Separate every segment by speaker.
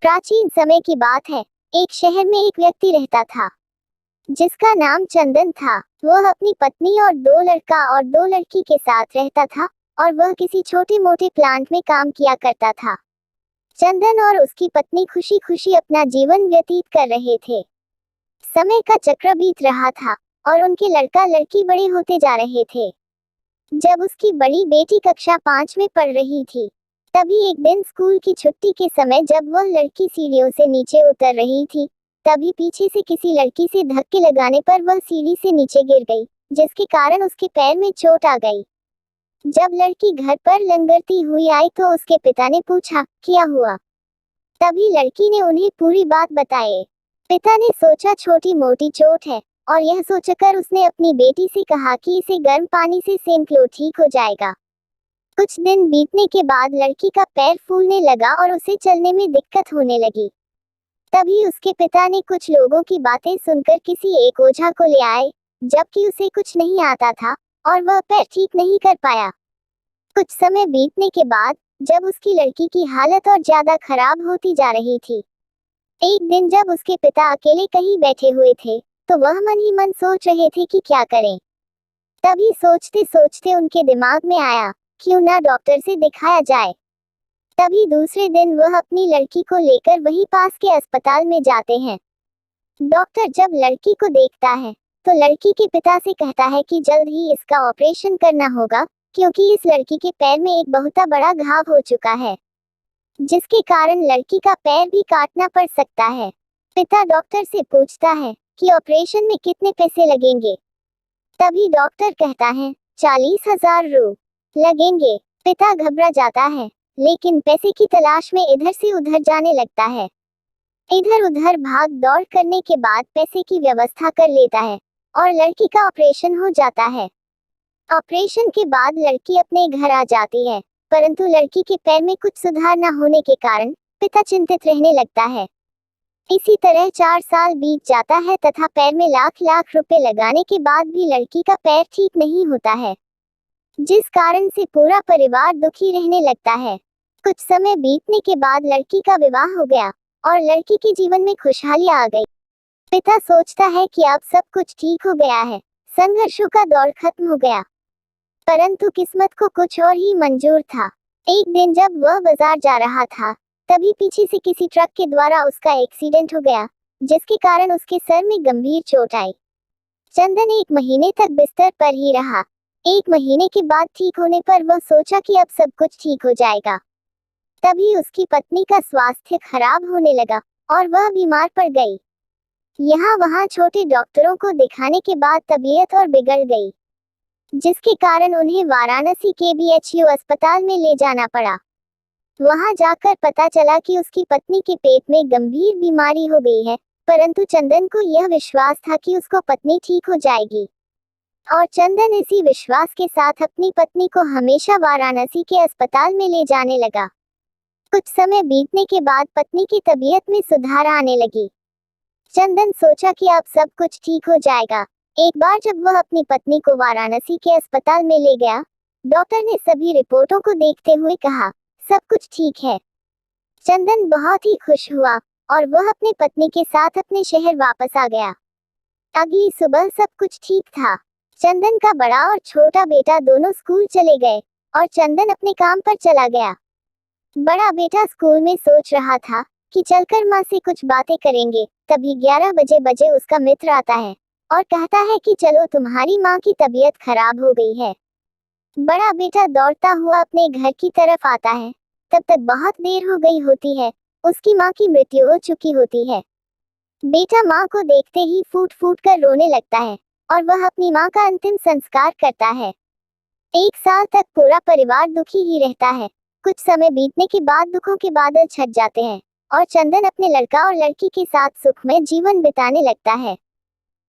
Speaker 1: प्राचीन समय की बात है। एक शहर में एक व्यक्ति रहता था जिसका नाम चंदन था। वह अपनी पत्नी और दो लड़का और दो लड़की के साथ रहता था और वह किसी छोटे मोटे प्लांट में काम किया करता था। चंदन और उसकी पत्नी खुशी खुशी अपना जीवन व्यतीत कर रहे थे। समय का चक्र बीत रहा था और उनके लड़का लड़की बड़े होते जा रहे थे। जब उसकी बड़ी बेटी कक्षा 5 में पढ़ रही थी, तभी एक दिन स्कूल की छुट्टी के समय जब वह लड़की सीढ़ियों से नीचे उतर रही थी, तभी पीछे से किसी लड़की से धक्के लगाने पर वह सीढ़ी से नीचे गिर गई, जिसके कारण उसके पैर में चोट आ गई। जब लड़की घर पर लंगड़ती हुई आई तो उसके पिता ने पूछा, क्या हुआ? तभी लड़की ने उन्हें पूरी बात बताई। पिता ने सोचा छोटी मोटी चोट है, और यह सोचकर उसने अपनी बेटी से कहा कि इसे गर्म पानी से सेंक लो, ठीक हो जाएगा। कुछ दिन बीतने के बाद लड़की का पैर फूलने लगा और उसे चलने में दिक्कत होने लगी। तभी उसके पिता ने कुछ लोगों की बातें सुनकर किसी एक ओझा को ले आए, जबकि उसे कुछ नहीं आता था और वह पैर ठीक नहीं कर पाया। कुछ समय बीतने के बाद जब उसकी लड़की की हालत और ज्यादा खराब होती जा रही थी, एक दिन जब उसके पिता अकेले कहीं बैठे हुए थे, तो वह मन ही मन सोच रहे थे कि क्या करें। तभी सोचते सोचते उनके दिमाग में आया, क्यों ना डॉक्टर से दिखाया जाए। तभी दूसरे दिन वह अपनी लड़की को लेकर वहीं पास के अस्पताल में जाते हैं। डॉक्टर जब लड़की को देखता है तो लड़की के पिता से कहता है कि जल्द ही इसका ऑपरेशन करना होगा, क्योंकि इस लड़की के पैर में एक बहुत बड़ा घाव हो चुका है, जिसके कारण लड़की का पैर भी काटना पड़ सकता है। पिता डॉक्टर से पूछता है कि ऑपरेशन में कितने पैसे लगेंगे। तभी डॉक्टर कहता है 40,000 लगेंगे। पिता घबरा जाता है, लेकिन पैसे की तलाश में इधर से उधर जाने लगता है। इधर उधर भाग दौड़ करने के बाद पैसे की व्यवस्था कर लेता है और लड़की का ऑपरेशन हो जाता है। ऑपरेशन के बाद लड़की अपने घर आ जाती है, परंतु लड़की के पैर में कुछ सुधार न होने के कारण पिता चिंतित रहने लगता है। इसी तरह 4 साल बीत जाता है तथा पैर में लाख लाख रुपए लगाने के बाद भी लड़की का पैर ठीक नहीं होता है, जिस कारण से पूरा परिवार दुखी रहने लगता है। कुछ समय बीतने के बाद लड़की का विवाह हो गया और लड़की के जीवन में खुशहाली आ गई। पिता सोचता है कि अब सब कुछ ठीक हो गया है, संघर्षों का दौर खत्म हो गया। परंतु किस्मत को कुछ और ही मंजूर था। एक दिन जब वह बाजार जा रहा था, तभी पीछे से किसी ट्रक के द्वारा उसका एक्सीडेंट हो गया, जिसके कारण उसके सर में गंभीर चोट आई। चंदन 1 महीने तक बिस्तर पर ही रहा। 1 महीने के बाद ठीक होने पर वह सोचा कि अब सब कुछ ठीक हो जाएगा। तभी उसकी पत्नी का स्वास्थ्य खराब होने लगा और वह बीमार पड़ गई। यहाँ वहाँ छोटे डॉक्टरों को दिखाने के बाद तबीयत और बिगड़ गई, जिसके कारण उन्हें वाराणसी के BHU अस्पताल में ले जाना पड़ा। वहां जाकर पता चला कि उसकी पत्नी के पेट में गंभीर बीमारी हो गई है, परंतु चंदन को यह विश्वास था कि उसको पत्नी ठीक हो जाएगी, और चंदन इसी विश्वास के साथ अपनी पत्नी को हमेशा वाराणसी के अस्पताल में ले जाने लगा। कुछ समय बीतने के बाद पत्नी की तबीयत में सुधार आने लगी। चंदन सोचा कि अब सब कुछ ठीक हो जाएगा। एक बार जब वह अपनी पत्नी को वाराणसी के अस्पताल में ले गया, डॉक्टर ने सभी रिपोर्टों को देखते हुए कहा, सब कुछ ठीक है। चंदन बहुत ही खुश हुआ और वह अपनी पत्नी के साथ अपने शहर वापस आ गया। अगली सुबह सब कुछ ठीक था। चंदन का बड़ा और छोटा बेटा दोनों स्कूल चले गए और चंदन अपने काम पर चला गया। बड़ा बेटा स्कूल में सोच रहा था कि चलकर माँ से कुछ बातें करेंगे। तभी 11 बजे उसका मित्र आता है और कहता है कि चलो, तुम्हारी माँ की तबीयत खराब हो गई है। बड़ा बेटा दौड़ता हुआ अपने घर की तरफ आता है। तब तक बहुत देर हो गई होती है, उसकी माँ की मृत्यु हो चुकी होती है। बेटा माँ को देखते ही फूट फूट कर रोने लगता है और वह अपनी माँ का अंतिम संस्कार करता है। 1 साल तक पूरा परिवार दुखी ही रहता है। कुछ समय बीतने के बाद दुखों के बादल छट जाते हैं और चंदन अपने लड़का और लड़की के साथ सुखमय जीवन बिताने लगता है।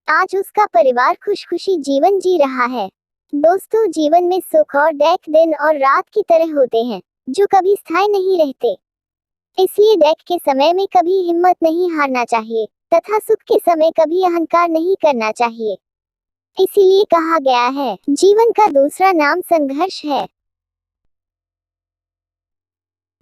Speaker 1: आज उसका परिवार खुशखुशी जीवन जी रहा है। दोस्तों, जीवन में सुख और दुख दिन और रात की तरह होते हैं, जो कभी स्थायी नहीं रहते। इसलिए दुख के समय में कभी हिम्मत नहीं हारना चाहिए तथा सुख के समय कभी अहंकार नहीं करना चाहिए। इसीलिए कहा गया है, जीवन का दूसरा नाम संघर्ष है।